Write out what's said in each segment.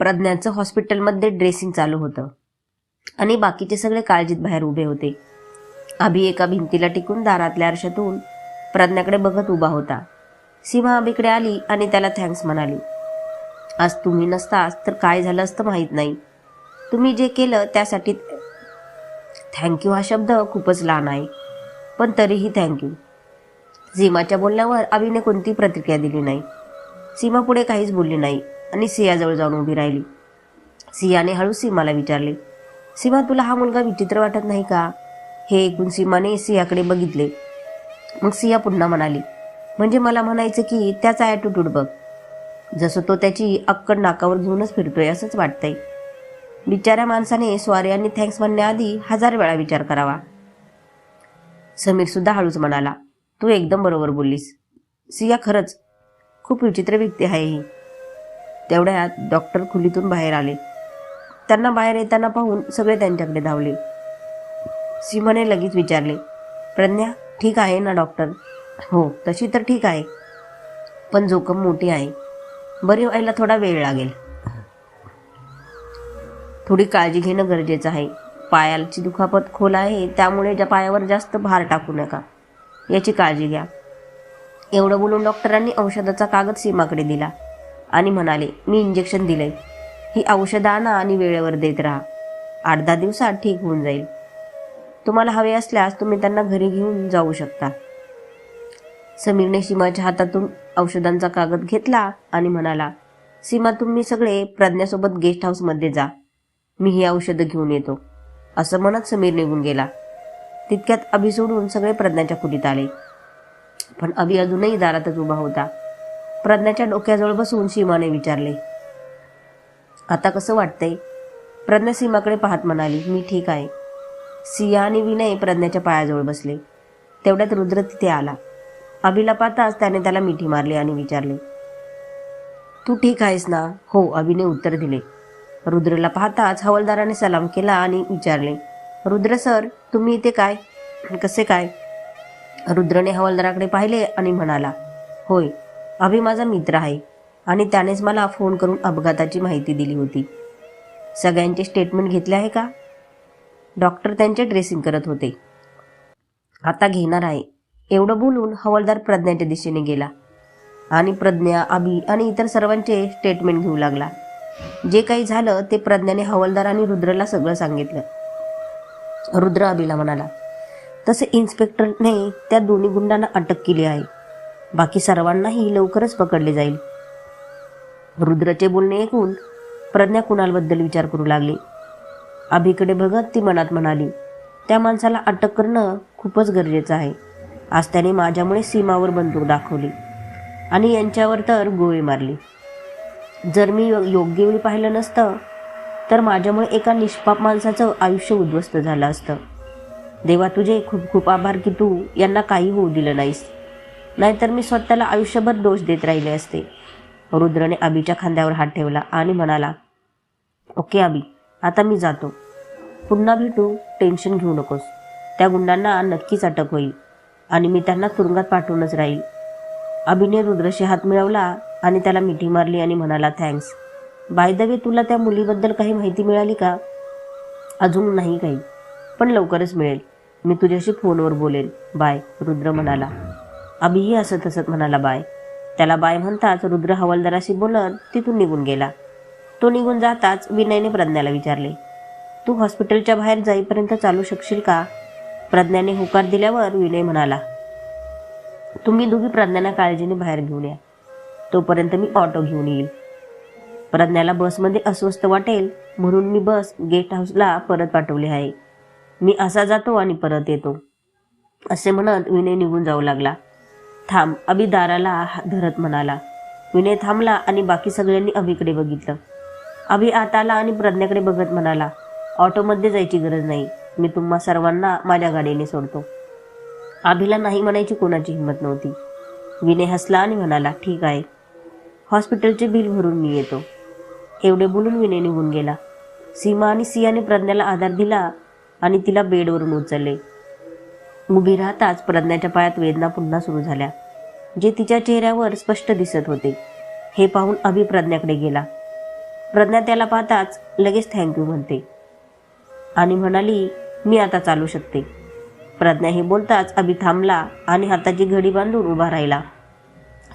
प्रज्ञाचं हॉस्पिटलमध्ये ड्रेसिंग चालू होतं आणि बाकीचे सगळे काळजीत बाहेर उभे होते. अभि एका भिंतीला टिकून दारातल्या आरशातून प्रज्ञाकडे बघत उभा होता. सीमा अभिकडे आली आणि त्याला थँक्स म्हणाली. आज तुम्ही नसताच तर काय झालं असतं माहीत नाही. तुम्ही जे केलं त्यासाठी थँक्यू हा शब्द खूपच लहान आहे, पण तरीही थँक्यू. सीमाच्या बोलण्यावर अभिने कोणती प्रतिक्रिया दिली नाही. सीमा पुढे काहीच बोलली नाही आणि सियाजवळ जाऊन उभी राहिली. सियाने हळू सीमाला विचारले, सीमा तुला हा मुलगा विचित्र वाटत नाही का? हे ऐकून सीमाने सियाकडे बघितले. मग सिया पुन्हा म्हणाली, म्हणजे मला म्हणायचं की त्याचा ॲटिट्यूड बघ, जसं तो त्याची अक्कड नाकावर घेऊनच फिरतोय असंच वाटतंय. बिचाऱ्या माणसाने सॉरी आणि थँक्स म्हणण्याआधी 1000 वेळा विचार करावा. समीर सुद्धा हळूच म्हणाला, तू एकदम बरोबर बोललीस सिया, खरंच खूप विचित्र व्यक्ती आहे ही. तेवढ्यात डॉक्टर खोलीतून बाहेर आले. त्यांना बाहेर येताना पाहून सगळे त्यांच्याकडे धावले. सीमाने लगेच विचारले, प्रज्ञा ठीक आहे ना डॉक्टर? हो तशी तर ठीक आहे, पण जोखम मोठी आहे. बरी व्हायला थोडा वेळ लागेल. थोडी काळजी घेणं गरजेचं आहे. पायाची दुखापत खोल आहे, त्यामुळे ज्या पायावर जास्त भार टाकू नका, याची काळजी घ्या. एवढं बोलून डॉक्टरांनी औषधाचा कागद सीमाकडे दिला आणि म्हणाले, मी इंजेक्शन दिलंय, ही औषधं आणा आणि वेळेवर देत राहा. 8-10 दिवसात ठीक होऊन जाईल. तुम्हाला हवे असल्यास तुम्ही त्यांना घरी घेऊन जाऊ शकता. समीरने सीमाच्या हातातून औषधांचा कागद घेतला आणि म्हणाला, सीमा तुम्ही सगळे प्रज्ञासोबत गेस्ट हाऊसमध्ये जा, मी ही औषधं घेऊन येतो. असं म्हणत समीर निघून गेला. तितक्यात अभि सोडून सगळे प्रज्ञाच्या खोलीत आले, पण अभि अजूनही दारातच उभा होता. प्रज्ञाच्या डोक्याजवळ बसून सीमाने विचारले, आता कसं वाटतंय? प्रज्ञा सीमाकडे पाहत म्हणाली, मी ठीक आहे. सिया आणि विनय प्रज्ञाच्या पायाजवळ बसले. तेवढ्यात रुद्र तिथे आला. अभिला पाहताच त्याने त्याला मिठी मारली आणि विचारले, तू ठीक आहेस ना? हो, अभिने उत्तर दिले. रुद्रला पाहताच हवालदाराने सलाम केला आणि विचारले, रुद्र सर तुम्ही इथे काय, कसे काय? रुद्रने हवालदाराकडे पाहिले आणि म्हणाला, होय, अभि माझा मित्र आहे आणि त्यानेच मला फोन करून अपघाताची माहिती दिली होती. सगळ्यांचे स्टेटमेंट घेतले आहे का? डॉक्टर त्यांचे ड्रेसिंग करत होते, आता घेणार आहे. एवढं बोलून हवालदार प्रज्ञाच्या दिशेने गेला आणि प्रज्ञा, अभि आणि इतर सर्वांचे स्टेटमेंट घेऊ लागला. जे काही झालं ते प्रज्ञाने हवालदार आणि रुद्रला सगळं सांगितलं. रुद्र अभिला म्हणाला, तसे इन्स्पेक्टरने त्या दोन्ही गुंडांना अटक केली आहे. बाकी सर्वांनाही लवकरच पकडले जाईल. रुद्रचे बोलणे ऐकून प्रज्ञा कुणालबद्दल विचार करू लागली. अभिकडे बघत ती मनात म्हणाली, त्या माणसाला अटक करणं खूपच गरजेचं आहे. आज त्याने माझ्यामुळे सीमावर बंदूक दाखवली आणि यांच्यावर तर गोळी मारली. जर मी योग्य वेळी पाहिलं नसतं तर माझ्यामुळे एका निष्पाप माणसाचं आयुष्य उद्ध्वस्त झालं असतं. देवा तुझे खूप खूप आभार की तू यांना काही होऊ दिलं नाहीस, नाहीतर मी स्वतःला आयुष्यभर दोष देत राहिले असते. रुद्रने अभिच्या खांद्यावर हात ठेवला आणि म्हणाला, ओके अभि, आता मी जातो. पुन्हा भेटू, टेन्शन घेऊ नकोस. त्या गुंडांना नक्कीच अटक होईल आणि मी त्यांना तुरुंगात पाठवूनच राहील. अभिने रुद्रशी हात मिळवला आणि त्याला मिठी मारली आणि म्हणाला, थँक्स. बाय द वे तुला त्या मुलीबद्दल काही माहिती मिळाली का? अजून नाही काही, पण लवकरच मिळेल. मी तुझ्याशी फोनवर बोलेन. बाय, रुद्र म्हणाला. अभिही हसत हसत म्हणाला बाय. त्याला बाय म्हणताच रुद्र हवालदाराशी बोलत तिथून निघून गेला. तो निघून जाताच विनयने प्रज्ञाला विचारले, तू हॉस्पिटलच्या बाहेर जाईपर्यंत चालू शकशील का? प्रज्ञाने होकार दिल्यावर विनय म्हणाला, तुम्ही दोघी प्रज्ञाला काळजीने बाहेर घेऊन या, तोपर्यंत मी ऑटो घेऊन येईल. प्रज्ञाला बसमध्ये अस्वस्थ वाटेल म्हणून मी बस गेस्ट हाऊसला परत पाठवली आहे. मी असा जातो आणि परत येतो. असे म्हणत विनय निघून जाऊ लागला. थांब, अभि दाराला धरत म्हणाला. विनय थांबला आणि बाकी सगळ्यांनी अभिकडे बघितलं. अभि आत आला आणि प्रज्ञाकडे बघत म्हणाला, ऑटोमध्ये जायची गरज नाही, मी तुम्हा सर्वांना माझ्या गाडीने सोडतो. अभिला नाही म्हणायची कोणाची हिंमत नव्हती. विनय हसला आणि म्हणाला, ठीक आहे, हॉस्पिटलचे बिल भरून मी येतो. एवढे बोलून विनय निघून गेला. सीमा आणि सियाने प्रज्ञाला आधार दिला आणि तिला बेडवरून उचलले. उभी राहताच प्रज्ञाच्या पायात वेदना पुन्हा सुरू झाल्या, जे तिच्या चेहऱ्यावर स्पष्ट दिसत होते. हे पाहून अभि प्रज्ञाकडे गेला. प्रज्ञा त्याला पाहताच लगेच थँक्यू म्हणते आणि म्हणाली, मी आता चालू शकते. प्रज्ञा हे बोलताच अभि थांबला आणि हाताची घडी बांधून उभा राहिला.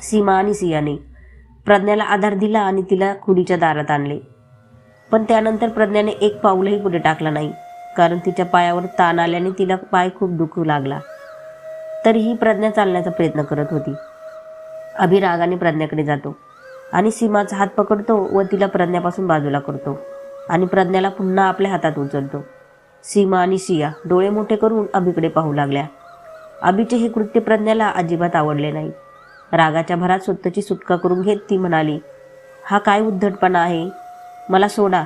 सीमा आणि सियाने प्रज्ञाला आधार दिला आणि तिला खोलीच्या दारात आणले. पण त्यानंतर प्रज्ञाने एक पाऊलही पुढे टाकला नाही, कारण तिच्या पायावर ताण आल्याने तिला पाय खूप दुखू लागला. तरीही प्रज्ञा चालण्याचा प्रयत्न करत होती. अभि रागाने प्रज्ञाकडे जातो आणि सीमाचा हात पकडतो व तिला प्रज्ञापासून बाजूला करतो आणि प्रज्ञाला पुन्हा आपल्या हातात उचलतो. सीमा आणि सिया डोळे मोठे करून अभिकडे पाहू लागल्या. अभिचे हे कृत्य प्रज्ञाला अजिबात आवडले नाही. रागाच्या भरात स्वतःची सुटका करून घेत ती म्हणाली, हा काय उद्धटपणा आहे, मला सोडा,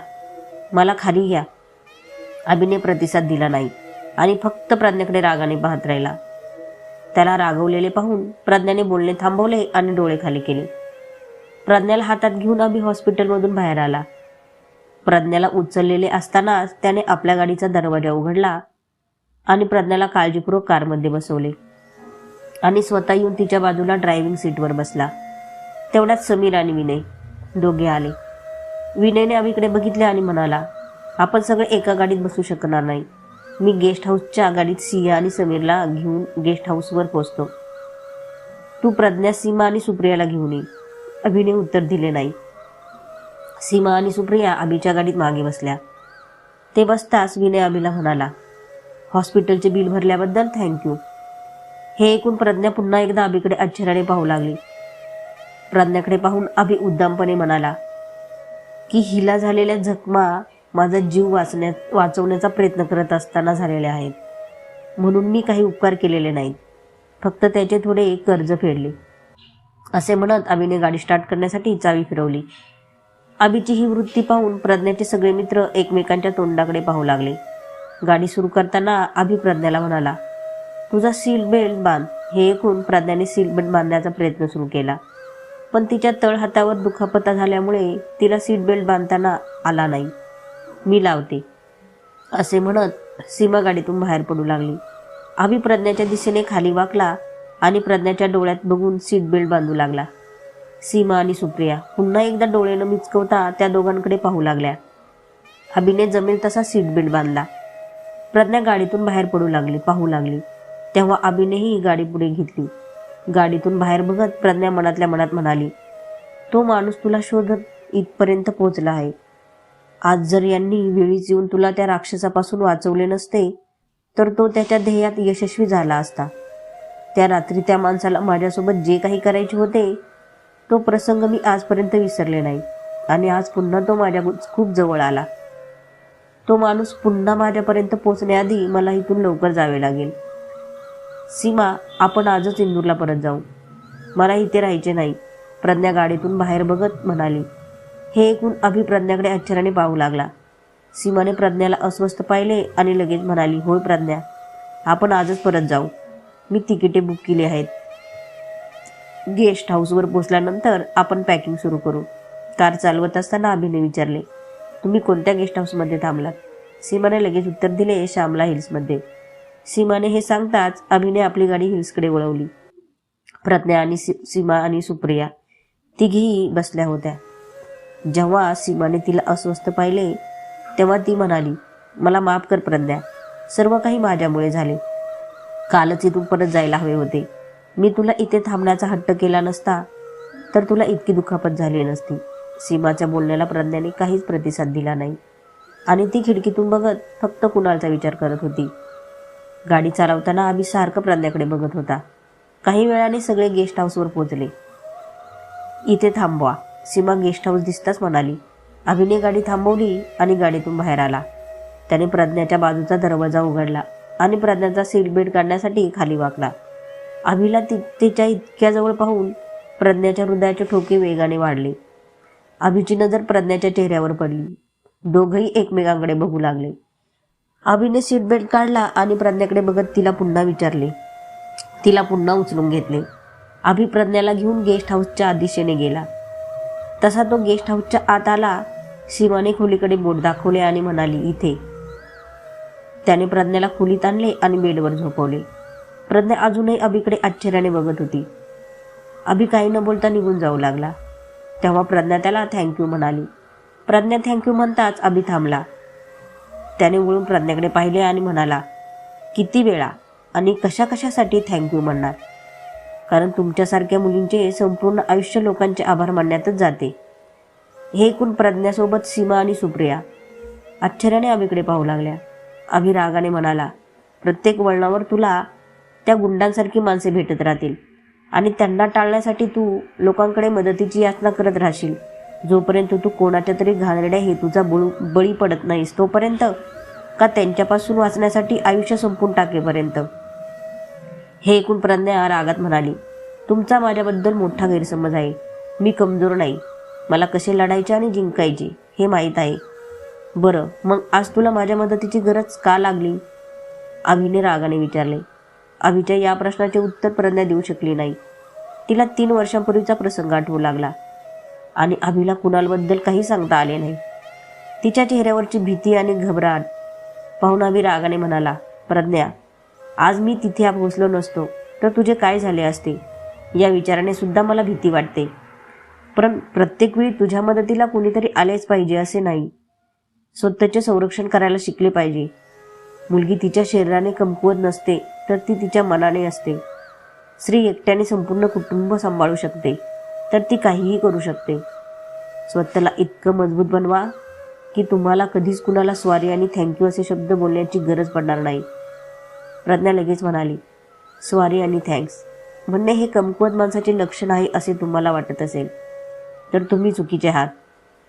मला खाली घ्या. अभिने प्रतिसाद दिला नाही आणि फक्त प्रज्ञाकडे रागाने पाहत राहिला. त्याला रागवलेले पाहून प्रज्ञाने बोलणे थांबवले आणि डोळे खाली केले. प्रज्ञाला हातात घेऊन अभि हॉस्पिटलमधून बाहेर आला. प्रज्ञाला उचललेले असतानाच त्याने आपल्या गाडीचा दरवाजा उघडला आणि प्रज्ञाला काळजीपूर्वक कारमध्ये बसवले आणि स्वतः येऊन तिच्या बाजूला ड्रायव्हिंग सीटवर बसला. तेवढ्यात समीर आणि विनय दोघे आले. विनयने अभिकडे बघितले आणि म्हणाला, आपण सगळे एका गाडीत बसू शकणार नाही. मी गेस्ट हाऊसच्या गाडीत सिया आणि समीरला घेऊन गेस्ट हाऊसवर पोहोचतो. तू प्रज्ञा, सीमा आणि सुप्रियाला घेऊन ये. अभिने उत्तर दिले नाही. सीमा आणि सुप्रिया अभिच्या गाडीत मागे बसल्या. ते बसताच विनय अभिला म्हणाला, हॉस्पिटलचे बिल भरल्याबद्दल थँक्यू. हे ऐकून प्रज्ञा पुन्हा एकदा अभिकडे आश्चर्याने पाहू लागली. प्रज्ञाकडे पाहून अभि उद्दामपणे म्हणाला की हिला झालेल्या जखमा माझा जीव वाचवण्याचा प्रयत्न करत असताना झालेल्या आहेत, म्हणून मी काही उपकार केलेले नाहीत, फक्त त्याचे थोडे कर्ज फेडले. असे म्हणत अभिने गाडी स्टार्ट करण्यासाठी चावी फिरवली. अभिची ही वृत्ती पाहून प्रज्ञाचे सगळे मित्र एकमेकांच्या तोंडाकडे पाहू लागले. गाडी सुरू करताना अभि प्रज्ञाला म्हणाला, तुझा सीट बेल्ट बांध. हे ऐकून प्रज्ञाने सीट बेल्ट बांधण्याचा प्रयत्न सुरू केला, पण तिच्या तळहातावर दुखापत झाल्यामुळे तिला सीट बेल्ट बांधताना आला नाही. मी लावते, असे म्हणत सीमा गाडीतून बाहेर पडू लागली. अभि प्रज्ञाच्या दिशेने खाली वाकला आणि प्रज्ञाच्या डोळ्यात बघून सीट बेल्ट बांधू लागला. सीमा आणि सुप्रिया पुन्हा एकदा डोळे न मिचकवता त्या दोघांकडे पाहू लागल्या. अभिने जमेल तसा सीट बेल्ट बांधला. प्रज्ञा गाडीतून बाहेर पडू लागली, पाहू लागली. तेव्हा अभिनेही गाडी पुढे घेतली. गाडीतून बाहेर बघत प्रज्ञा मनातल्या मनात म्हणाली, तो माणूस तुला शोधत इथपर्यंत पोहोचला आहे. आज जर यांनी वेळीच येऊन तुला त्या राक्षसापासून वाचवले नसते तर तो त्याच्या ध्येयात यशस्वी झाला असता. त्या रात्री त्या माणसाला माझ्यासोबत जे काही करायचे होते तो प्रसंग मी आजपर्यंत विसरले नाही आणि आज पुन्हा तो माझ्या खूप जवळ आला. तो माणूस पुन्हा माझ्यापर्यंत पोहोचण्याआधी मला इथून लवकर जावे लागेल. सीमा, आपण आजच इंदूरला परत जाऊ, मला इथे राहायचे नाही. प्रज्ञा गाडीतून बाहेर बघत म्हणाली. हे ऐकून अभि प्रज्ञाकडे आश्चर्याने पाहू लागला. सीमाने प्रज्ञाला अस्वस्थ पाहिले आणि लगेच म्हणाली, होय प्रज्ञा, आपण आजच परत जाऊ, मी तिकिटे बुक केली आहेत. गेस्ट हाऊसवर पोचल्यानंतर आपण पॅकिंग सुरू करू. कार चालवत असताना अभिने विचारले, तुम्ही कोणत्या गेस्ट हाऊसमध्ये थांबलात? सीमाने लगेच उत्तर दिले, श्यामला हिल्समध्ये. सीमाने हे सांगताच अभिने आपली गाडी हिल्सकडे वळवली. प्रज्ञा आणि सीमा आणि सुप्रिया तिघीही बसल्या होत्या. जेव्हा सीमाने तिला अस्वस्थ पाहिले तेव्हा ती म्हणाली, मला माफ कर प्रज्ञा, सर्व काही माझ्यामुळे झाले. कालच इथून परत जायला हवे होते. मी तुला इथे थांबण्याचा हट्ट केला नसता तर तुला इतकी दुखापत झाली नसती. सीमाच्या बोलण्याला प्रज्ञाने काहीच प्रतिसाद दिला नाही आणि ती खिडकीतून बघत फक्त कुणालचा विचार करत होती. गाडी चालवताना अभि सारखं प्रज्ञाकडे बघत होता. काही वेळाने सगळे गेस्ट हाऊसवर पोहोचले. इथे थांबवा, सीमा गेस्ट हाऊस दिसताच म्हणाली. अभिने गाडी थांबवली आणि गाडीतून बाहेर आला. त्याने प्रज्ञाच्या बाजूचा दरवाजा उघडला आणि प्रज्ञाचा सीट बेल्ट काढण्यासाठी खाली वाकला. अभिला तिच्या इतक्या जवळ पाहून प्रज्ञाच्या हृदयाचे ठोके वेगाने वाढले. अभिची नजर प्रज्ञाच्या चेहऱ्यावर पडली. दोघंही एकमेकांकडे बघू लागले. अभिने सीट बेल्ट काढला आणि प्रज्ञाकडे बघत तिला पुन्हा विचारले. तिला पुन्हा उचलून घेतले. अभि प्रज्ञाला घेऊन गेस्ट हाऊसच्या दिशेने गेला. तसा तो गेस्ट हाऊसच्या आत आला. सीमाने खोलीकडे बोट दाखवले आणि म्हणाली, इथे. त्याने प्रज्ञाला खोलीत आणले आणि बेडवर झोपवले. प्रज्ञा अजूनही अभिकडे आश्चर्याने बघत होती. अभि काही न बोलता निघून जाऊ लागला. तेव्हा प्रज्ञा त्याला थँक्यू म्हणाली. प्रज्ञा थँक्यू म्हणताच अभि थांबला. त्याने वळून प्रज्ञाकडे पाहिले आणि म्हणाला, किती वेळा आणि कशा कशासाठी थँक्यू म्हणणार? कारण तुमच्यासारख्या मुलींचे संपूर्ण आयुष्य लोकांचे आभार मानण्यातच जाते. हे ऐकून प्रज्ञासोबत सीमा आणि सुप्रिया आश्चर्याने अभिकडे पाहू लागल्या. अभि रागाने म्हणाला, प्रत्येक वळणावर तुला त्या गुंडांसारखी माणसे भेटत राहतील आणि त्यांना टाळण्यासाठी तू लोकांकडे मदतीची याचना करत राहशील. जोपर्यंत तू कोणाच्या तरी घाणेरड्या हेतूचा बळी पडत नाहीस तोपर्यंत, का त्यांच्यापासून वाचण्यासाठी आयुष्य संपून टाकेपर्यंत. हे ऐकून प्रज्ञा रागात म्हणाली, तुमचा माझ्याबद्दल मोठा गैरसमज आहे. मी कमजोर नाही. मला कसे लढायचे आणि जिंकायचे हे माहीत आहे. बरं, मग आज तुला माझ्या मदतीची गरज का लागली? अभिने रागाने विचारले. अभिच्या या प्रश्नाचे उत्तर प्रज्ञा देऊ शकली नाही. तिला 3 वर्षांपूर्वीचा प्रसंग आठवू लागला आणि अभिला कुणालबद्दल काही सांगता आले नाही. तिच्या चेहऱ्यावरची भीती आणि घबराट पाहून अभि रागाने म्हणाला, प्रज्ञा, आज मी तिथे पोहोचलो नसतो तर तुझे काय झाले असते या विचाराने सुद्धा मला भीती वाटते. पण प्रत्येक वेळी तुझ्या मदतीला कोणीतरी आलेच पाहिजे असे नाही. स्वतःचे संरक्षण करायला शिकले पाहिजे. मुलगी तिच्या शरीराने कमकुवत नसते तर ती तिच्या मनाने असते. स्त्री एकट्याने संपूर्ण कुटुंब सांभाळू शकते तर ती काहीही करू शकते. स्वतःला इतकं मजबूत बनवा की तुम्हाला कधीच कुणाला सॉरी आणि थँक्यू असे शब्द बोलण्याची गरज पडणार नाही. प्रज्ञा लगेच म्हणाली, सॉरी आणि थँक्स म्हणणे हे कमकुवत माणसाचे लक्षण आहे असे तुम्हाला वाटत असेल तर तुम्ही चुकीचे आहात.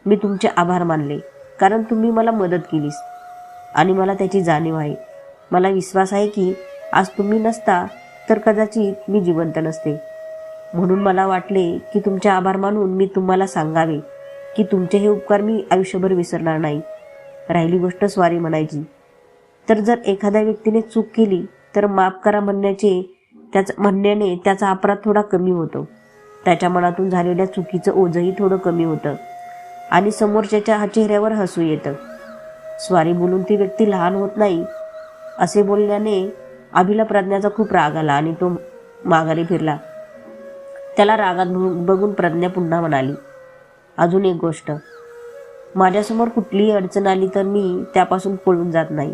मी तुमचे आभार मानले कारण तुम्ही मला मदत केलीस आणि मला त्याची जाणीव आहे. मला विश्वास आहे की आज तुम्ही नसता तर कदाचित मी जिवंत नसते. म्हणून मला वाटले की तुमचे आभार मानून मी तुम्हाला सांगावे की तुमचे हे उपकार मी आयुष्यभर विसरणार नाही. राहिली गोष्ट सॉरी म्हणायची, तर जर एखाद्या व्यक्तीने चूक केली तर माफ करा म्हणण्याने त्याचा अपराध थोडा कमी होतो. त्याच्या मनातून झालेल्या चुकीचं ओझंही थोडं कमी होतं आणि समोरच्याच्या चेहऱ्यावर हसू येतं. सॉरी बोलून ती व्यक्ती लहान होत नाही असे बोलल्याने अभिला प्रज्ञाचा खूप राग आला आणि तो माघारी फिरला. त्याला रागात बघून प्रज्ञा पुन्हा म्हणाली, अजून एक गोष्ट, माझ्यासमोर कुठलीही अडचण आली तर मी त्यापासून पळून जात नाही.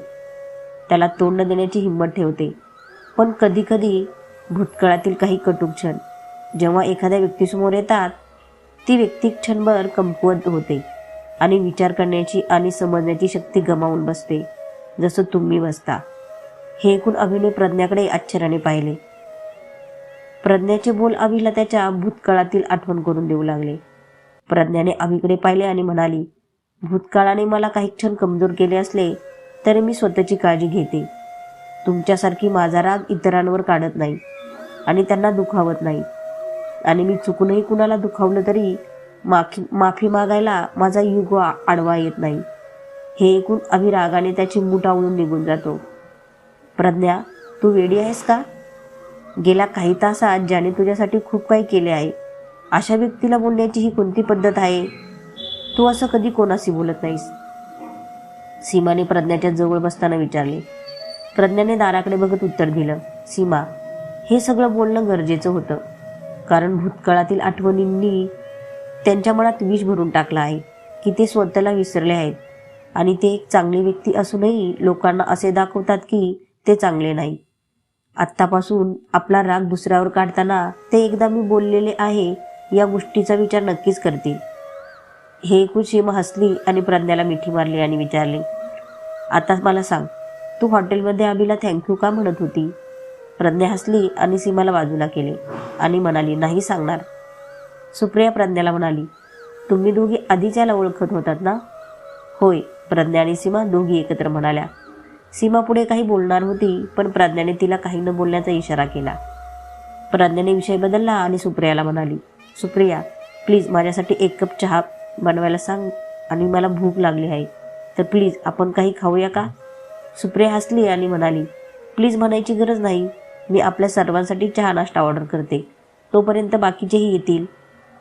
त्याला तोंड देण्याची हिंमत ठेवते. पण कधीकधी भूतकाळातील काही कटू क्षण जेव्हा एखाद्या व्यक्तीसमोर येतात ती व्यक्ती क्षणभर कमकुवत होते आणि विचार करण्याची आणि समजण्याची शक्ती गमावून बसते, जसं तुम्ही बसता. हे ऐकून अभिने प्रज्ञाकडे आश्चर्याने पाहिले. प्रज्ञाचे बोल अभिला त्याच्या भूतकाळातील आठवण करून देऊ लागले. प्रज्ञाने अभिकडे पाहिले आणि म्हणाली, भूतकाळाने मला काही क्षण कमजोर केले असले तरी मी स्वतःची काळजी घेते. तुमच्यासारखी माझा राग इतरांवर काढत नाही आणि त्यांना दुखावत नाही. आणि मी चुकूनही कुणाला दुखावलं तरी माफी मागायला माझा युग आडवा येत नाही. हे ऐकून अभि रागाने त्याची मूठ आवळून निघून जातो. प्रज्ञा, तू वेडी आहेस का? गेल्या काही तासात ज्याने तुझ्यासाठी खूप काही केले आहे अशा व्यक्तीला बोलण्याची ही कोणती पद्धत आहे? तू असं कधी कोणाशी बोलत नाहीस. सीमाने प्रज्ञाच्या जवळ बसताना विचारले. प्रज्ञाने दाराकडे बघत उत्तर दिलं, सीमा, हे सगळं बोलणं गरजेचं होतं कारण भूतकाळातील आठवणींनी त्यांच्या मनात विष भरून टाकलं आहे की ते स्वतःला विसरले आहेत आणि ते एक चांगली व्यक्ती असूनही लोकांना असे दाखवतात की ते चांगले नाही. आत्तापासून आपला राग दुसऱ्यावर काढताना ते एकदा मी बोललेले आहे या गोष्टीचा विचार नक्कीच करतील. हे ऐकून सीमा हसली आणि प्रज्ञाला मिठी मारली आणि विचारले, आता मला सांग, तू हॉटेलमध्ये अभिला थँक्यू का म्हणत होती? प्रज्ञा हसली आणि सीमाला बाजूला केले आणि म्हणाली, नाही सांगणार. सुप्रिया प्रज्ञाला म्हणाली, तुम्ही दोघी आधीच याला ओळखत होतात ना? होय, प्रज्ञा आणि सीमा दोघी एकत्र म्हणाल्या. सीमा पुढे काही बोलणार होती पण प्रज्ञाने तिला काही न बोलण्याचा इशारा केला. प्रज्ञाने विषय बदलला आणि सुप्रियाला म्हणाली, सुप्रिया, प्लीज माझ्यासाठी 1 कप चहा बनवायला सांग आणि मला भूक लागली आहे, तर प्लीज आपण काही खाऊया का? सुप्रिया हसली आणि म्हणाली, प्लीज म्हणायची गरज नाही. मी आपल्या सर्वांसाठी चहा नाश्ता ऑर्डर करते, तोपर्यंत बाकीचेही येतील.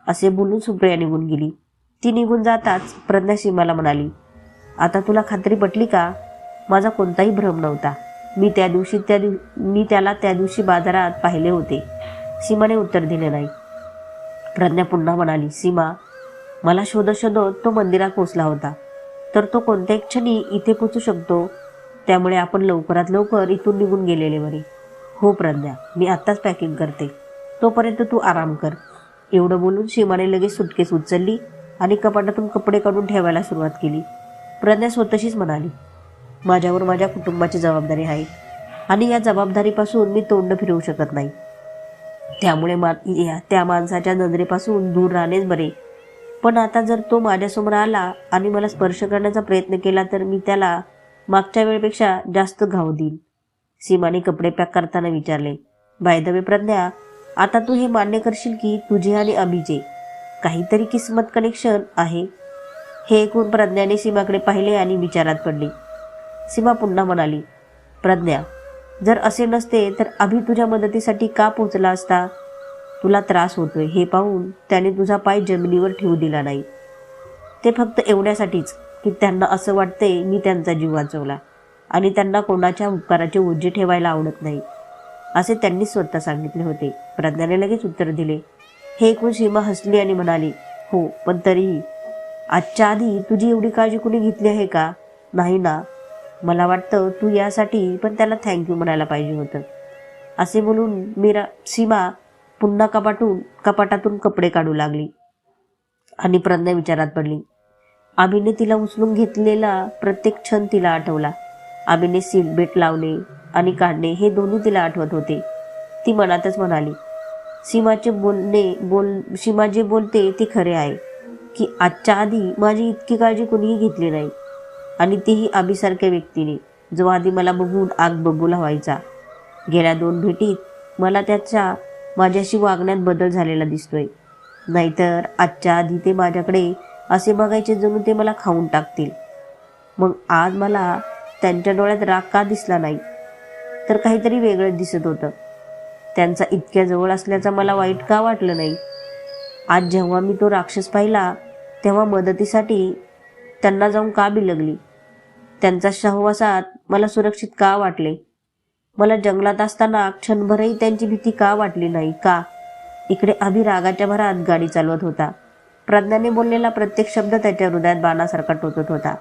असे बोलून सुप्रिया निघून गेली. ती निघून जाताच प्रज्ञा सीमाला म्हणाली, आता तुला खात्री पटली का? माझा कोणताही भ्रम नव्हता. मी त्याला त्या दिवशी बाजारात पाहिले होते. सीमाने उत्तर दिले नाही. प्रज्ञा पुन्हा म्हणाली, सीमा, मला शोधत शोधत तो मंदिरात पोचला होता, तर तो कोणत्याही क्षणी इथे पोचू शकतो, त्यामुळे आपण लवकरात लवकर इथून निघून गेलेले बरे. हो प्रज्ञा, मी आत्ताच पॅकिंग करते, तोपर्यंत तू आराम कर. एवढं बोलून सीमाने लगेच सुटकेस उचलली आणि कपाटातून कपडे काढून ठेवायला सुरुवात केली. प्रज्ञा स्वतःशीच म्हणाली, माझ्यावर माझ्या कुटुंबाची जबाबदारी आहे आणि या जबाबदारीपासून मी तोंड फिरवू शकत नाही. त्यामुळे त्या माणसाच्या नजरेपासून दूर राहणेच बरे. पण आता जर तो माझ्यासमोर आला आणि मला स्पर्श करण्याचा प्रयत्न केला तर मी त्याला मागच्या वेळेपेक्षा जास्त घाव देईन. सीमाने कपडे पॅक करताना विचारले, बाय द वे प्रज्ञा, आता तू हे मान्य करशील की तुझे आणि अभिचे काहीतरी किस्मत कनेक्शन आहे? हे ऐकून प्रज्ञाने सीमाकडे पाहिले आणि विचारात पडली. सीमा पुन्हा म्हणाली, प्रज्ञा, जर असे नसते तर अभि तुझ्या मदतीसाठी का पोचला असता? तुला त्रास होतोय हे पाहून त्याने तुझा पाय जमिनीवर ठेवू दिला नाही. ते फक्त एवढ्यासाठीच की त्यांना असं वाटतंय मी त्यांचा जीव वाचवला आणि त्यांना कोणाच्या उपकाराचे ओझे ठेवायला आवडत नाही, असे त्यांनी स्वतः सांगितले होते. प्रज्ञाने लगेच उत्तर दिले. हे ऐकून सीमा हसली आणि म्हणाली, हो, पण तरीही आजच्या आधी तुझी एवढी काळजी कुणी घेतली आहे का? नाही ना. मला वाटतं तू यासाठी पण त्याला थँक्यू म्हणायला पाहिजे होतं. असे बोलून सीमा पुन्हा कपाटातून कपडे काढू लागली आणि प्रज्ञा विचारात पडली. अभिने तिला उचलून घेतलेला प्रत्येक क्षण तिला आठवला. अभिने सीट बेल्ट लावणे आणि काढणे हे दोन्ही तिला आठवत होते. ती मनातच म्हणाली, सीमा जे बोलते ते खरे आहे की आजच्या आधी माझी इतकी काळजी कुणीही घेतली नाही, आणि तेही अभिसारख्या व्यक्तीने, जो आधी मला बघून आग बबूला व्हायचा. गेल्या 2 भेटीत मला माझ्याशी वागण्यात बदल झालेला दिसतोय. नाहीतर आजच्या आधी ते माझ्याकडे असे बघायचे जणू ते मला खाऊन टाकतील. मग आज मला त्यांच्या डोळ्यात राग का दिसला नाही, तर काहीतरी वेगळंच दिसत होतं. त्यांचा इतक्या जवळ असल्याचा मला वाईट का वाटलं नाही? आज जेव्हा मी तो राक्षस पाहिला तेव्हा मदतीसाठी त्यांना जाऊन का बिलगली? त्यांचा सहवासात मला सुरक्षित का वाटले? मला जंगलात असताना क्षणभरही त्यांची भीती का वाटली नाही का? इकडे अभि रागाच्या भरात गाडी चालवत होता. प्रज्ञाने बोललेला प्रत्येक शब्द त्याच्या हृदयात बाणासारखा टोचत होता.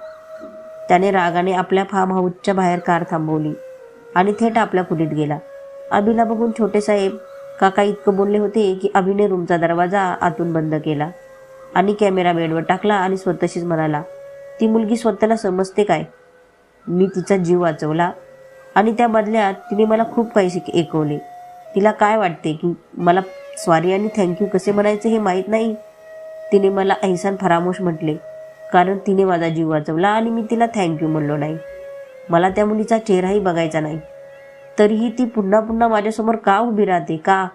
त्याने रागाने आपल्या फार्म हाऊसच्या बाहेर कार थांबवली आणि थेट आपल्या खोलीत गेला. अभिला बघून छोटे साहेब काका इतकं बोलले होते की अभिने रूमचा दरवाजा आतून बंद केला आणि कॅमेरा बेडवर टाकला आणि स्वतःशीच म्हणाला, ती मुलगी स्वतःला समजते काय? मी तिचा जीव वाचवला आणि त्या बदल्यात तिने मला खूप काही ऐकवले. तिला काय वाटते की मला सॉरी आणि थँक्यू कसे म्हणायचे हे माहीत नाही? तिने मला ऐसान फरामोश म्हटले कारण तिने माझा जीव वाचवला आणि मी तिला थँक्यू म्हणलो नाही. मला त्या मुलीचा चेहराही बघायचा नाही, तरीही ती पुन्हा पुन्हा माझ्यासमोर का उभी राहते का?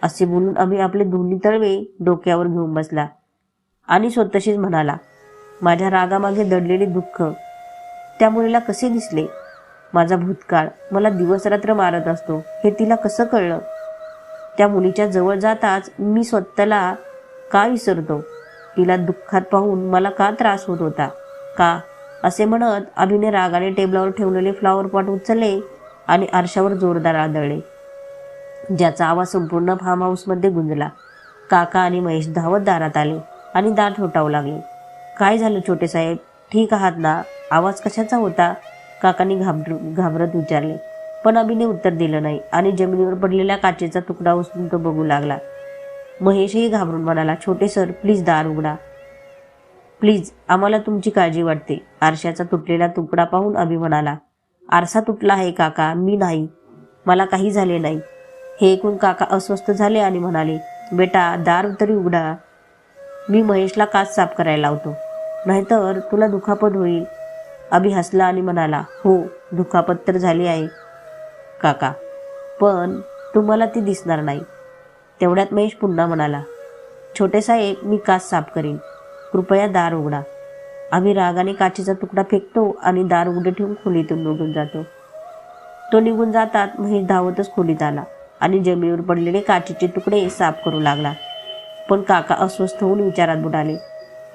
असे बोलून आम्ही आपले दोन्ही तळवे डोक्यावर घेऊन बसला आणि स्वतःशीच म्हणाला, माझ्या रागामागे दडलेले दुःख त्या मुलीला कसे दिसले? माझा भूतकाळ मला दिवस रात्र मारत असतो हे तिला कसं कळलं? त्या मुलीच्या जवळ जाताच मी स्वतःला का विसरतो? तिला दुःखात पाहून मला का त्रास होत होता का? असे म्हणत अभिने रागाने टेबलावर ठेवलेले फ्लॉवर पॉट उचलले आणि आरशावर जोरदार आदळले, ज्याचा आवाज संपूर्ण फार्म हाऊसमध्ये गुंजला. काका आणि महेश धावत दारात आले आणि दार ठोठावू लागले. काय झालं छोटे साहेब, ठीक आहात ना? आवाज कशाचा होता? काकांनी घाबरत विचारले. पण अभिने उत्तर दिलं नाही आणि जमिनीवर पडलेल्या काचेचा तुकडा उचलून तो बघू लागला. महेशही घाबरून म्हणाला, छोटे सर प्लीज दार उघडा, प्लीज, आम्हाला तुमची काळजी वाटते. आरशाचा तुटलेला तुकडा पाहून अभि म्हणाला, आरसा तुटला आहे काका, मी नाही, मला काही झाले नाही. हे ऐकून काका अस्वस्थ झाले आणि म्हणाले, बेटा दार तरी उघडा, मी महेशला काच साफ करायला लावतो, नाहीतर तुला दुखापत होईल. अभि हसला आणि म्हणाला, हो दुखापत तर झाली आहे काका, पण तुम्हाला ती दिसणार नाही. तेवढ्यात महेश पुन्हा म्हणाला, छोटे साहेब मी काच साफ करीन, कृपया दार उघडा. आम्ही रागाने काचेचा तुकडा फेकतो आणि दार उघडे ठेवून खोलीतून निघून जातो. तो निघून जातात महेश धावतच खोलीत आला आणि जमिनीवर पडलेले काचेचे तुकडे साफ करू लागला. पण काका अस्वस्थ होऊन विचारात बुडाले.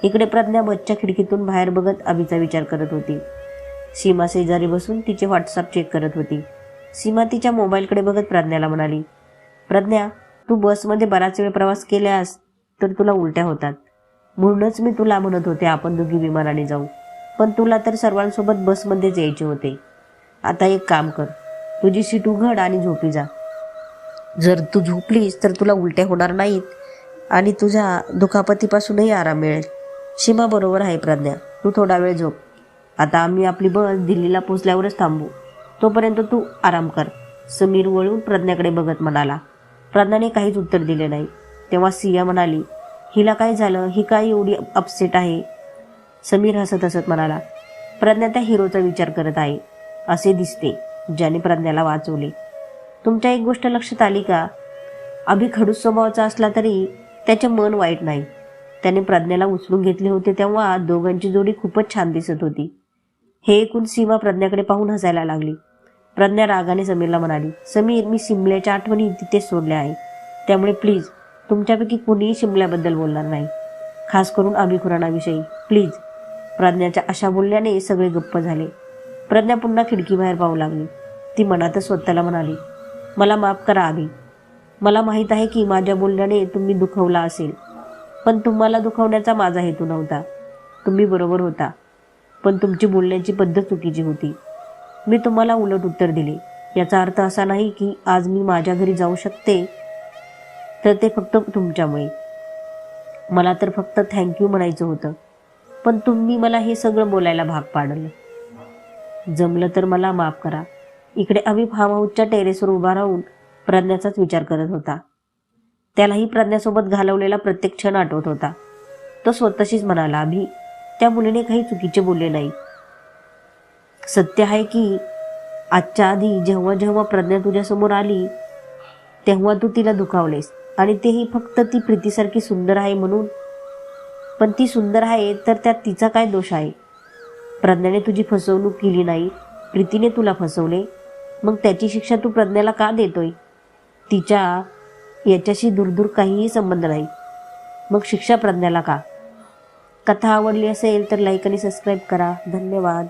इकडे प्रज्ञा बसच्या खिडकीतून बाहेर बघत अभिचा विचार करत होती. सीमा शेजारी बसून तिचे व्हॉट्सअप चेक करत होती. सीमा तिच्या मोबाईलकडे बघत प्रज्ञाला म्हणाली, प्रज्ञा तू बसमध्ये बराच वेळ प्रवास केल्यास तर तुला उलट्या होतात. म्हणूनच मी तुला म्हणत होते आपण दोघी विमानाने जाऊ, पण तुला तर सर्वांसोबत बसमध्येच यायचे होते. आता एक काम कर, तुझी सीट उघड आणि झोपी जा. जर तू झोपलीस तर तुला उलट्या होणार नाहीत आणि तुझ्या दुखापतीपासूनही आराम मिळेल. सीमा बरोबर आहे प्रज्ञा, तू थोडा वेळ झोप. आता आम्ही आपली बस दिल्लीला पोचल्यावरच थांबू, तोपर्यंत तू आराम कर. समीर वळून प्रज्ञाकडे बघत म्हणाला. प्रज्ञाने काहीच उत्तर दिले नाही. तेव्हा सिया म्हणाली, हिला काय झालं, ही काय एवढी अपसेट आहे? समीर हसत हसत म्हणाला, प्रज्ञा त्या हिरोचा विचार करत आहे असे दिसते, ज्याने प्रज्ञाला वाचवले. तुमच्या एक गोष्ट लक्षात आली का? अभि खडूस स्वभावाचा असला तरी त्याचे मन वाईट नाही. त्याने प्रज्ञाला उचलून घेतले होते तेव्हा दोघांची जोडी खूपच छान दिसत होती. हे ऐकून सीमा प्रज्ञाकडे पाहून हसायला लागली. प्रज्ञा रागाने समीरला म्हणाली, समीर, मी शिमल्याच्या आठवणी तिथेच सोडल्या आहे, त्यामुळे प्लीज तुमच्यापैकी कुणीही शिमल्याबद्दल बोलणार नाही, खास करून अभि खुरानाविषयी, प्लीज. प्रज्ञाच्या अशा बोलण्याने सगळे गप्प झाले. प्रज्ञा पुन्हा खिडकीबाहेर पाहू लागली. ती मनातच स्वतःला म्हणाली, मला माफ करा अभि. मला माहीत आहे की माझ्या बोलण्याने तुम्ही दुखवला असेल, पण तुम्हाला दुखवण्याचा माझा हेतू नव्हता. तुम्ही बरोबर होता, पण तुमची बोलण्याची पद्धत चुकीची होती. मी तुम्हाला उलट उत्तर दिले. याचा अर्थ असा नाही की आज मी माझ्या घरी जाऊ शकते तर ते फक्त तुमच्यामुळे. मला तर फक्त थँक्यू म्हणायचं होतं, पण तुम्ही मला हे सगळं बोलायला भाग पाडलं. जमलं तर मला माफ करा. इकडे अभि फार्म हाऊसच्या टेरेसवर उभा राहून प्रज्ञाचाच विचार करत होता. त्यालाही प्रज्ञासोबत घालवलेला प्रत्येक क्षण आठवत होता. तो स्वतःशीच म्हणाला, अभि, त्या मुलीने काही चुकीचे बोलले नाही. सत्य आहे की आजच्या आधी जेव्हा जेव्हा प्रज्ञा तुझ्यासमोर आली तेव्हा तू तिला दुखावलेस, आणि तेही फक्त ती प्रीतीसारखी सुंदर आहे म्हणून. पण ती सुंदर आहे तर त्यात तिचा काय दोष आहे? प्रज्ञाने तुझी फसवणूक केली नाही, प्रीतीने तुला फसवले. मग त्याची शिक्षा तू प्रज्ञाला का देतोय? तिच्या याच्याशी दूरदूर काहीही संबंध नाही. मग शिक्षा प्रज्ञाला का? कथा आवडली असेल तर लाईक आणि सबस्क्राईब करा. धन्यवाद.